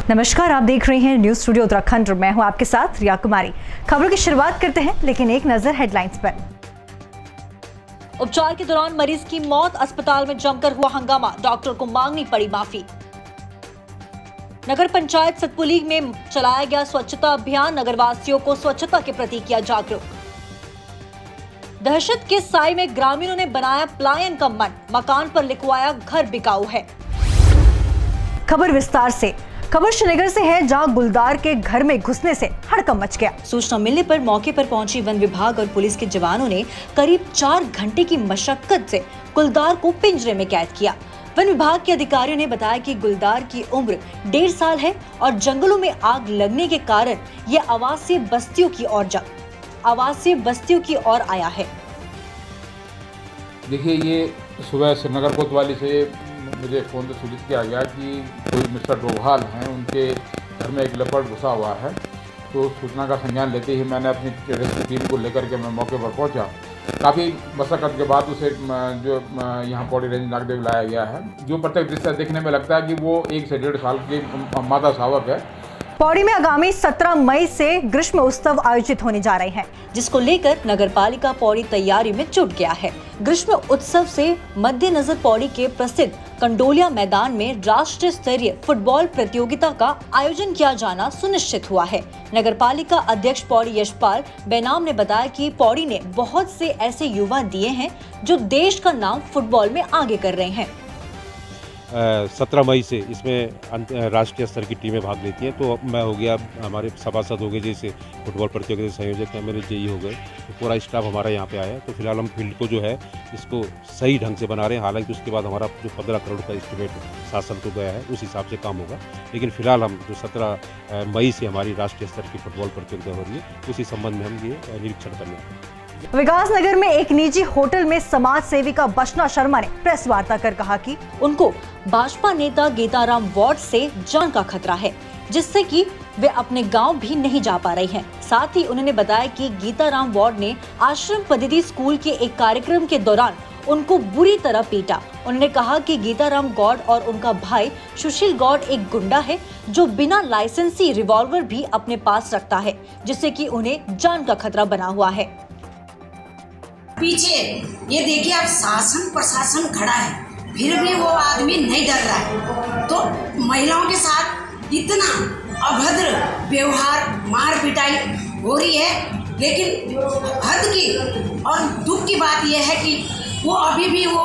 नमस्कार, आप देख रहे हैं न्यूज स्टूडियो उत्तराखंड। मैं हूं आपके साथ रिया कुमारी। खबरों की शुरुआत करते हैं, लेकिन एक नजर हेडलाइंस पर। उपचार के दौरान मरीज की मौत, अस्पताल में जमकर हुआ हंगामा, डॉक्टर को मांगनी पड़ी माफी। नगर पंचायत सतपुली में चलाया गया स्वच्छता अभियान, नगरवासियों को स्वच्छता के प्रति किया जागरूक। दहशत के साए में ग्रामीणों ने बनाया पलायन का मन, मकान पर लिखवाया घर बिकाऊ है। खबर विस्तार से। खबर श्रीनगर से है, जहां गुलदार के घर में घुसने से हड़कंप मच गया। सूचना मिलने पर मौके पर पहुंची वन विभाग और पुलिस के जवानों ने करीब 4 घंटे की मशक्कत से गुलदार को पिंजरे में कैद किया। वन विभाग के अधिकारियों ने बताया कि गुलदार की उम्र 1.5 साल है और जंगलों में आग लगने के कारण ये आवासीय बस्तियों की ओर आया है। देखिए, ये सुबह श्रीनगर कोतवाली से मुझे फ़ोन से सूचित किया गया कि कोई मिस्टर डोभाल हैं, उनके घर में एक लेपर्ड घुसा हुआ है। तो सूचना का संज्ञान लेते ही मैंने अपनी रेस्क्यू टीम को लेकर के मैं मौके पर पहुंचा। काफ़ी मशक्कत के बाद उसे जो यहाँ पौड़ी रेंज नागदेव लाया गया है। जो प्रत्येक दृश्य देखने में लगता है कि वो 1 से 1.5 साल की मादा शावक है। पौड़ी में आगामी 17 मई से ग्रीष्म उत्सव आयोजित होने जा रहे हैं, जिसको लेकर नगरपालिका पौड़ी तैयारी में जुट गया है। ग्रीष्म उत्सव से मद्देनजर पौड़ी के प्रसिद्ध कंडोलिया मैदान में राष्ट्रीय स्तरीय फुटबॉल प्रतियोगिता का आयोजन किया जाना सुनिश्चित हुआ है। नगरपालिका अध्यक्ष पौड़ी यशपाल बेनाम ने बताया कि पौड़ी ने बहुत से ऐसे युवा दिए हैं जो देश का नाम फुटबॉल में आगे कर रहे हैं। 17 मई से इसमें राष्ट्रीय स्तर की टीमें भाग लेती हैं। तो मैं हो गया, हमारे सभासद हो गए, जैसे फुटबॉल प्रतियोगिता संयोजक हैं मेरे जेई हो गए, तो पूरा स्टाफ हमारा यहाँ पे आया। तो फिलहाल हम फील्ड को जो है इसको सही ढंग से बना रहे हैं। हालांकि उसके बाद हमारा जो 15 करोड़ का एस्टिमेट शासन को गया है, उस हिसाब से काम होगा। लेकिन फिलहाल हम जो 17 मई से हमारी राष्ट्रीय स्तर की फुटबॉल प्रतियोगिता हो रही है, उसी संबंध में हम ये निरीक्षण करने आए। विकास नगर में एक निजी होटल में समाज सेविका बचना शर्मा ने प्रेस वार्ता कर कहा कि उनको भाजपा नेता गीताराम वार्ड से जान का खतरा है, जिससे कि वे अपने गांव भी नहीं जा पा रही हैं। साथ ही उन्होंने बताया कि गीताराम वार्ड ने आश्रम पद्धति स्कूल के एक कार्यक्रम के दौरान उनको बुरी तरह पीटा। उन्होंने कहा कि गीताराम गौड़ और उनका भाई सुशील गौड़ एक गुंडा है, जो बिना लाइसेंसी रिवॉल्वर भी अपने पास रखता है, जिससे कि उन्हें जान का खतरा बना हुआ है। पीछे ये देखिए, आप शासन प्रशासन खड़ा है, फिर भी वो आदमी नहीं डर रहा है। तो महिलाओं के साथ इतना अभद्र व्यवहार, मार पिटाई हो रही है, लेकिन हद की और दुख की बात यह है कि वो अभी भी वो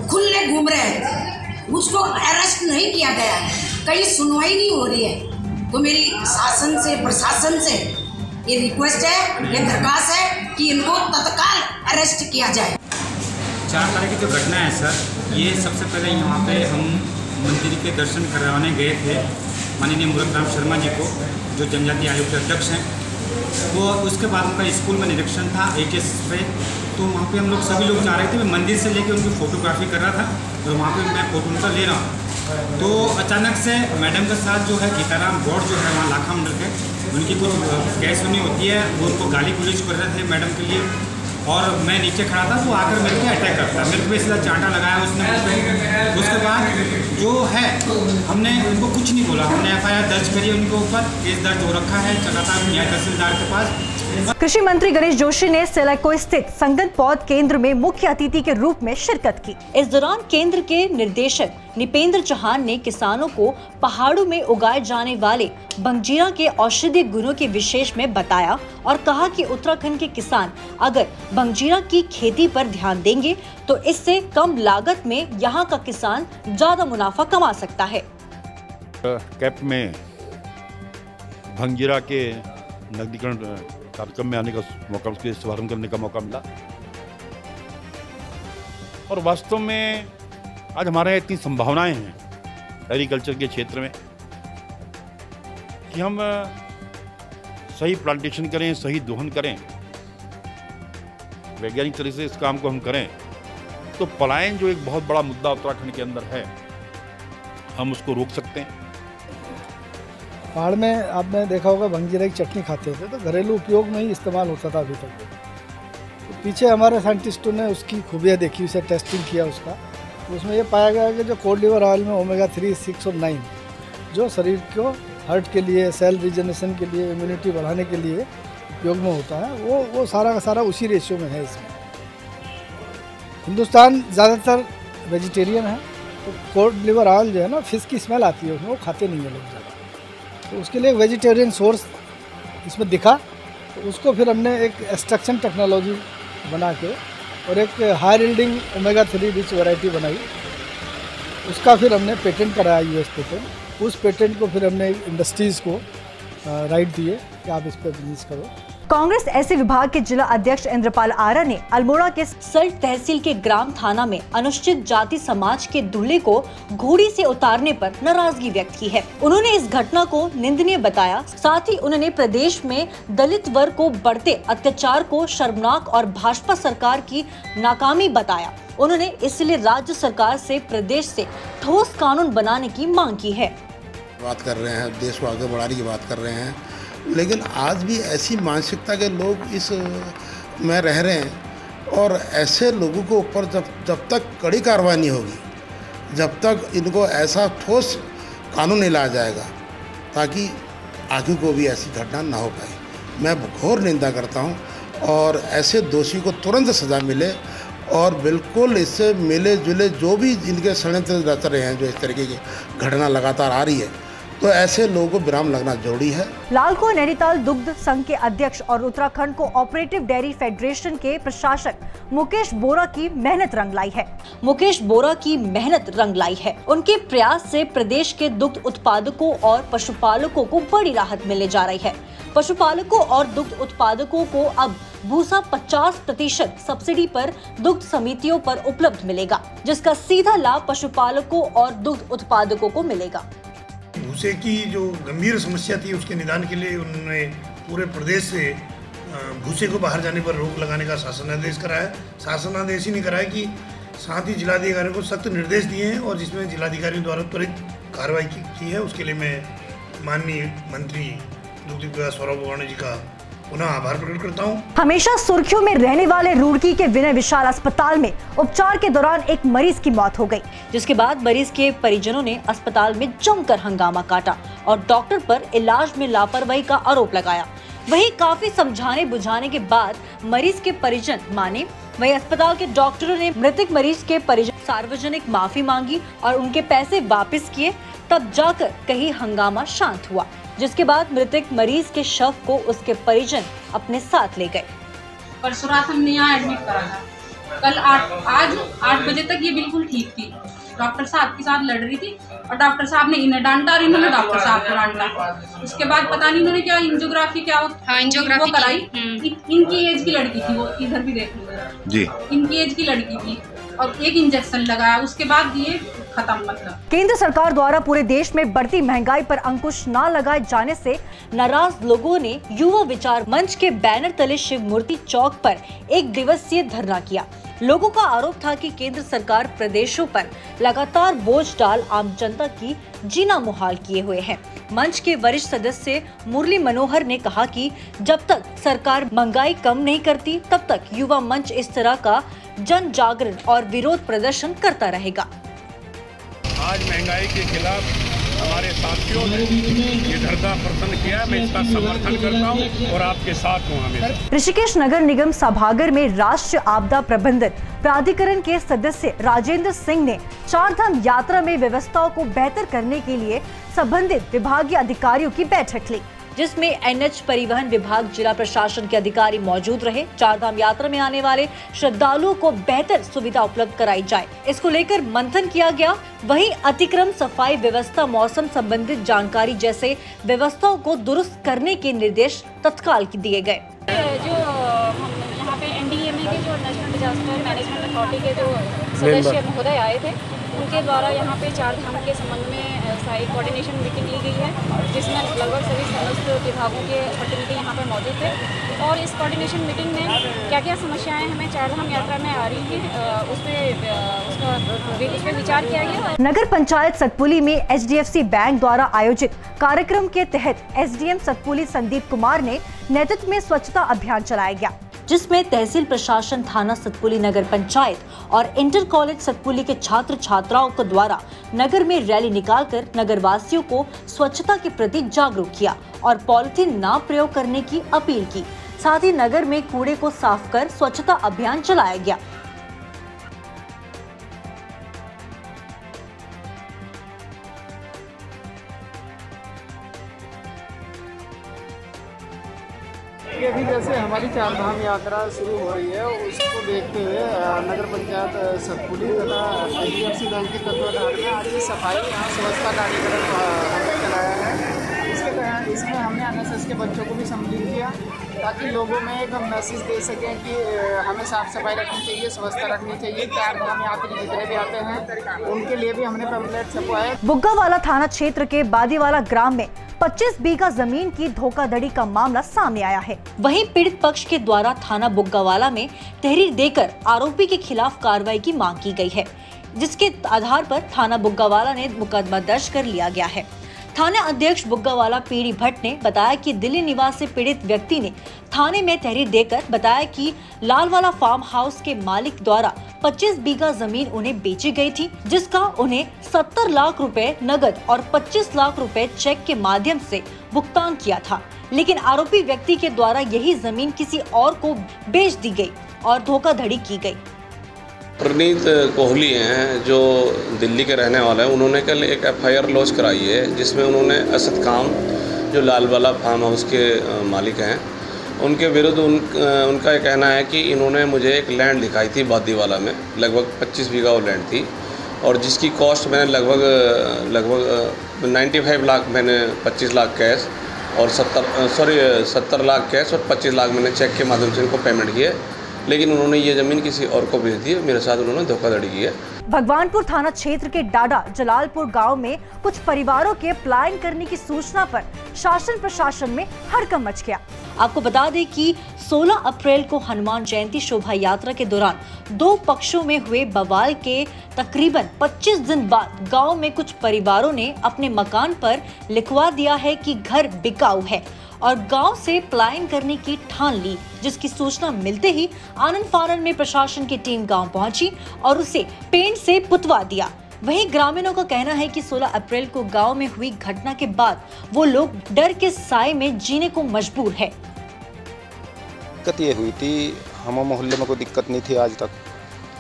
खुले घूम रहे हैं, उसको अरेस्ट नहीं किया गया है, कहीं सुनवाई नहीं हो रही है। तो मेरी शासन से प्रशासन से ये रिक्वेस्ट है, ये दरखास्त है कि इनको तत्काल अरेस्ट किया जाए। 4 तारीख की जो घटना है सर, ये सबसे पहले यहाँ पे हम मंदिर के दर्शन करवाने गए थे माननीय मुरकराम शर्मा जी को, जो जनजाति आयोग के अध्यक्ष हैं। वो उसके बाद उनका स्कूल में निरीक्षण था HS पे, तो वहाँ पे हम लोग सभी लोग जा रहे थे। मैं मंदिर से लेके उनकी फ़ोटोग्राफी कर रहा था और वहाँ पे मैं फ़ोटो उनका ले रहा हूँ। तो अचानक से मैडम के साथ जो है गीताराम गौड़ जो है वहाँ लाखा मंडल के, उनकी कुछ केस सुनी होती है, वो उनको गाली गुलज कर रहे थे मैडम के लिए। और मैं नीचे खड़ा था, तो आकर मेरे पे अटैक करता, मेरे पे सीधा चांटा लगाया उसने मुझ पे। उसके बाद जो है हमने उनको कुछ नहीं बोला, हमने FIR दर्ज करी उनके ऊपर, केस दर्ज हो रखा है चकाता न्याय तहसीलदार के पास। कृषि मंत्री गणेश जोशी ने सेलाको स्थित संगत पौध केंद्र में मुख्य अतिथि के रूप में शिरकत की। इस दौरान केंद्र के निदेशक निपेंद्र चौहान ने किसानों को पहाड़ों में उगाए जाने वाले बंजीरा के औषधीय गुणों के विशेष में बताया और कहा कि उत्तराखंड के किसान अगर बंजीरा की खेती पर ध्यान देंगे तो इससे कम लागत में यहाँ का किसान ज्यादा मुनाफा कमा सकता है। कैप में भंजीरा के नगदीकरण कार्यक्रम में आने का मौका, उसके शुभारंभ करने का मौका मिला। और वास्तव में आज हमारे यहाँ इतनी संभावनाएं हैं एग्रीकल्चर के क्षेत्र में कि हम सही प्लांटेशन करें, सही दोहन करें, वैज्ञानिक तरीके से इस काम को हम करें तो पलायन जो एक बहुत बड़ा मुद्दा उत्तराखंड के अंदर है, हम उसको रोक सकते हैं। पहाड़ में आपने देखा होगा भंजीरा की चटनी खाते थे, तो घरेलू उपयोग में ही इस्तेमाल होता था अभी तक। तो पीछे हमारे साइंटिस्टों ने उसकी खूबियाँ देखी, उसे टेस्टिंग किया उसका, तो उसमें ये पाया गया कि जो कोड लिवर ऑयल में ओमेगा 3, 6 और 9 जो शरीर को हार्ट के लिए, सेल रिजनरेशन के लिए, इम्यूनिटी बढ़ाने के लिए उपयोग में होता है, वो सारा का सारा उसी रेशियो में है। इसमें हिंदुस्तान ज़्यादातर वेजिटेरियन है, तो कोड लिवर ऑयल जो है ना, फिश की स्मेल आती है उसमें, वो खाते नहीं है लोग ज़्यादा, तो उसके लिए एक वेजिटेरियन सोर्स इसमें दिखा, तो उसको फिर हमने एक एक्सट्रैक्शन टेक्नोलॉजी बना के और एक high yielding omega 3 rich variety बनाई, उसका फिर हमने पेटेंट कराया, यूएस पेटेंट। उस पेटेंट को फिर हमने इंडस्ट्रीज़ को राइट दिए कि आप इस पर बिजनेस करो। कांग्रेस ऐसे विभाग के जिला अध्यक्ष इंद्रपाल आरा ने अल्मोड़ा के सल्ट तहसील के ग्राम थाना में अनुसूचित जाति समाज के दूल्हे को घोड़ी से उतारने पर नाराजगी व्यक्त की है। उन्होंने इस घटना को निंदनीय बताया, साथ ही उन्होंने प्रदेश में दलित वर्ग को बढ़ते अत्याचार को शर्मनाक और भाजपा सरकार की नाकामी बताया। उन्होंने इसलिए राज्य सरकार से प्रदेश से ठोस कानून बनाने की मांग की है। बात कर रहे हैं, देश को आगे बढ़ाने की बात कर रहे हैं, लेकिन आज भी ऐसी मानसिकता के लोग इस में रह रहे हैं, और ऐसे लोगों के ऊपर जब तक कड़ी कार्रवाई नहीं होगी, जब तक इनको ऐसा ठोस कानून नहीं लाया जाएगा ताकि आगे को भी ऐसी घटना ना हो पाए, मैं घोर निंदा करता हूं। और ऐसे दोषी को तुरंत सज़ा मिले, और बिल्कुल इससे मिले जुले जो भी इनके षड्यंत्र रच रहे हैं, जो इस तरीके की घटना लगातार आ रही है, तो ऐसे लोगों को विराम लगना जरूरी है। लालको नैनीताल दुग्ध संघ के अध्यक्ष और उत्तराखंड कोऑपरेटिव डेयरी फेडरेशन के प्रशासक मुकेश बोरा की मेहनत रंग लाई है। मुकेश बोरा की मेहनत रंग लाई है। उनके प्रयास से प्रदेश के दुग्ध उत्पादकों और पशुपालकों को बड़ी राहत मिलने जा रही है। पशुपालकों और दुग्ध उत्पादकों को अब भूसा 50% सब्सिडी पर दुग्ध समितियों पर उपलब्ध मिलेगा, जिसका सीधा लाभ पशुपालकों और दुग्ध उत्पादकों को मिलेगा। भूसे की जो गंभीर समस्या थी, उसके निदान के लिए उन्होंने पूरे प्रदेश से भूसे को बाहर जाने पर रोक लगाने का शासनादेश कराया। शासनादेश ही नहीं कराया कि साथ ही जिलाधिकारियों को सख्त निर्देश दिए हैं, और जिसमें जिलाधिकारियों द्वारा त्वरित कार्रवाई की है। उसके लिए मैं माननीय मंत्री दुग्ध विकास सौरभ वर्मा जी का पुनः आभार प्रकट करता हूं। हमेशा सुर्खियों में रहने वाले रुड़की के विनय विशाल अस्पताल में उपचार के दौरान एक मरीज की मौत हो गई, जिसके बाद मरीज के परिजनों ने अस्पताल में जमकर हंगामा काटा और डॉक्टर पर इलाज में लापरवाही का आरोप लगाया। वहीं काफी समझाने बुझाने के बाद मरीज के परिजन माने, वहीं अस्पताल के डॉक्टरों ने मृतक मरीज के परिजन सार्वजनिक माफी मांगी और उनके पैसे वापस किए, तब जाकर कहीं हंगामा शांत हुआ, जिसके बाद मृतक मरीज के शव को उसके परिजन अपने साथ ले गए। परसों रात हमने यहाँ एडमिट करा था। कल आज 8 बजे तक ये बिल्कुल ठीक थी। डॉक्टर साहब के साथ लड़ रही थी और डॉक्टर साहब ने इन्हें डांटा और इन्होंने डॉक्टर साहब को डांटा। उसके बाद पता नहीं इन्होंने क्या एंजियोग्राफी वो कराई। इनकी एज की लड़की थी, वो इधर भी देख लीजिए जी, इनकी एज की लड़की थी, और एक इंजेक्शन लगाया, उसके बाद ये खत्म। मतलब केंद्र सरकार द्वारा पूरे देश में बढ़ती महंगाई पर अंकुश न लगाए जाने से नाराज लोगों ने युवा विचार मंच के बैनर तले शिव मूर्ति चौक पर 1 दिवसीय धरना किया। लोगों का आरोप था कि केंद्र सरकार प्रदेशों पर लगातार बोझ डाल आम जनता की जीना मुहाल किए हुए है। मंच के वरिष्ठ सदस्य मुरली मनोहर ने कहा कि जब तक सरकार महंगाई कम नहीं करती, तब तक युवा मंच इस तरह का जन जागरण और विरोध प्रदर्शन करता रहेगा। आज महंगाई के खिलाफ हमारे साथियों ने ये धरना प्रदर्शन किया, मैं इसका समर्थन करता हूं और आपके साथ हूं हमेशा। ऋषिकेश नगर निगम सभागार में राष्ट्रीय आपदा प्रबंधन प्राधिकरण के सदस्य राजेंद्र सिंह ने 4 धाम यात्रा में व्यवस्थाओं को बेहतर करने के लिए संबंधित विभागीय अधिकारियों की बैठक ली, जिसमें एनएच परिवहन विभाग, जिला प्रशासन के अधिकारी मौजूद रहे। 4 धाम यात्रा में आने वाले श्रद्धालुओं को बेहतर सुविधा उपलब्ध कराई जाए, इसको लेकर मंथन किया गया। वहीं अतिक्रम, सफाई व्यवस्था, मौसम संबंधित जानकारी जैसे व्यवस्थाओं को दुरुस्त करने के निर्देश तत्काल दिए गए। जो यहाँ पे एनडीएमए के जो नेशनल डिजास्टर मैनेजमेंट अथॉरिटी के जो सदस्य महोदय आए थे, उनके द्वारा यहाँ पे 4 धाम के संबंध में एक कोऑर्डिनेशन मीटिंग ली गई है, जिसमें लगभग सभी समस्त विभागों के प्रतिनिधि यहाँ पर मौजूद थे। और इस कोऑर्डिनेशन मीटिंग में क्या क्या समस्याएं हमें 4 धाम यात्रा में आ रही हैं, उस पर विचार किया गया। नगर पंचायत सतपुली में HDFC बैंक द्वारा आयोजित कार्यक्रम के तहत SDM सतपुली संदीप कुमार ने नेतृत्व में स्वच्छता अभियान चलाया गया। जिसमें तहसील प्रशासन, थाना सतपुली, नगर पंचायत और इंटर कॉलेज सतपुली के छात्र छात्राओं को द्वारा नगर में रैली निकालकर नगर वासियों को स्वच्छता के प्रति जागरूक किया और पॉलिथीन न प्रयोग करने की अपील की। साथ ही नगर में कूड़े को साफ कर स्वच्छता अभियान चलाया गया। अभी जैसे हमारी चार धाम यात्रा शुरू हो रही है, उसको देखते हुए नगर पंचायत सतपुली तथा HDFC बैंक के तत्वाधान में आज ये सफाई यहाँ स्वच्छता कार्यक्रम हमने चलाया है। इसमें हमने NSS के बच्चों को भी सम्मिलित किया ताकि लोगों में एक मैसेज दे सकें कि हमें साफ सफाई रखनी चाहिए, स्वच्छता रखनी चाहिए। चार धाम यात्री जितने भी आते हैं उनके लिए भी हमने पैम्फलेट छपवाए। बुग्गावाला थाना क्षेत्र के बादीवाला ग्राम में 25 बीघा जमीन की धोखाधड़ी का मामला सामने आया है। वहीं पीड़ित पक्ष के द्वारा थाना बुग्गावाला में तहरीर देकर आरोपी के खिलाफ कार्रवाई की मांग की गई है, जिसके आधार पर थाना बुग्गावाला ने मुकदमा दर्ज कर लिया गया है। थाना अध्यक्ष बुग्गावाला पीडी भट्ट ने बताया कि दिल्ली निवासी पीड़ित व्यक्ति ने थाने में तहरीर देकर बताया कि लालवाला फार्म हाउस के मालिक द्वारा 25 बीघा जमीन उन्हें बेची गई थी, जिसका उन्हें 70 लाख रुपए नगद और 25 लाख रुपए चेक के माध्यम से भुगतान किया था। लेकिन आरोपी व्यक्ति के द्वारा यही जमीन किसी और को बेच दी गई और धोखाधड़ी की गई। प्रनीत कोहली हैं जो दिल्ली के रहने वाले हैं। उन्होंने कल एक FIR लॉन्च कराई है जिसमें उन्होंने असद खान जो लालवाला फार्म हाउस के मालिक हैं उनके विरुद्ध उनका ये कहना है कि इन्होंने मुझे एक लैंड दिखाई थी बादीवाला में, लगभग 25 बीघा वो लैंड थी और जिसकी कॉस्ट मैंने लगभग 95 लाख मैंने 25 लाख कैश और 70 लाख कैश और 25 लाख मैंने चेक के माध्यम से इनको पेमेंट किया। लेकिन उन्होंने ये जमीन किसी और को बेच दी। मेरे साथ उन्होंने धोखाधड़ी की है। भगवानपुर थाना क्षेत्र के डाडा जलालपुर गांव में कुछ परिवारों के पलायन करने की सूचना पर शासन प्रशासन में हड़कंप मच गया। आपको बता दें कि 16 अप्रैल को हनुमान जयंती शोभा यात्रा के दौरान दो पक्षों में हुए बवाल के तकरीबन 25 दिन बाद गांव में कुछ परिवारों ने अपने मकान पर लिखवा दिया है कि घर बिकाऊ है और गांव से पलायन करने की ठान ली, जिसकी सूचना मिलते ही आनंद फानन में प्रशासन की टीम गांव पहुंची और उसे पेंट से पुतवा दिया। वहीं ग्रामीणों का कहना है कि 16 अप्रैल को गांव में हुई घटना के बाद वो लोग डर के साए में जीने को मजबूर है। दिक्कत ये हुई थी, हम मोहल्ले में कोई दिक्कत नहीं थी आज तक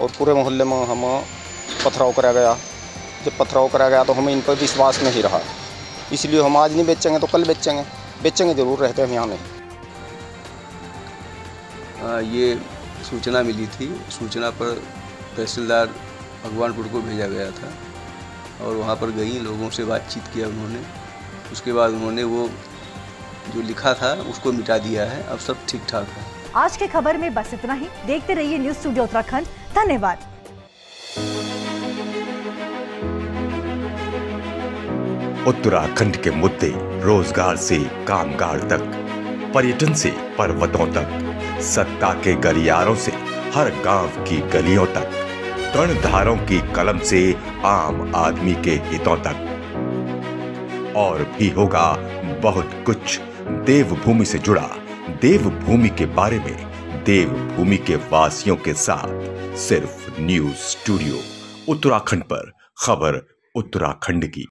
और पूरे मोहल्ले में हम पथराव करा गया। जब पथराव करा गया तो हमें इन पर विश्वास नहीं रहा, इसलिए हम आज नहीं बेचेंगे तो कल बेचेंगे जरूर रहते हम यहाँ नहीं। ये सूचना मिली थी, सूचना पर तहसीलदार भगवानपुर को भेजा गया था और वहाँ पर गई, लोगों से बातचीत किया उन्होंने। उसके बाद उन्होंने वो जो लिखा था उसको मिटा दिया है। अब सब ठीक ठाक है। आज के खबर में बस इतना ही। देखते रहिए न्यूज़ स्टूडियो उत्तराखंड। धन्यवाद। उत्तराखंड के मुद्दे रोजगार से कामगार तक, पर्यटन से पर्वतों तक, सत्ता के गलियारों से हर गांव की गलियों तक, कर्णधारों की कलम से आम आदमी के हितों तक। और भी होगा बहुत कुछ देवभूमि से जुड़ा, देवभूमि के बारे में, देवभूमि के वासियों के साथ, सिर्फ न्यूज़ स्टूडियो उत्तराखंड पर। खबर उत्तराखंड की।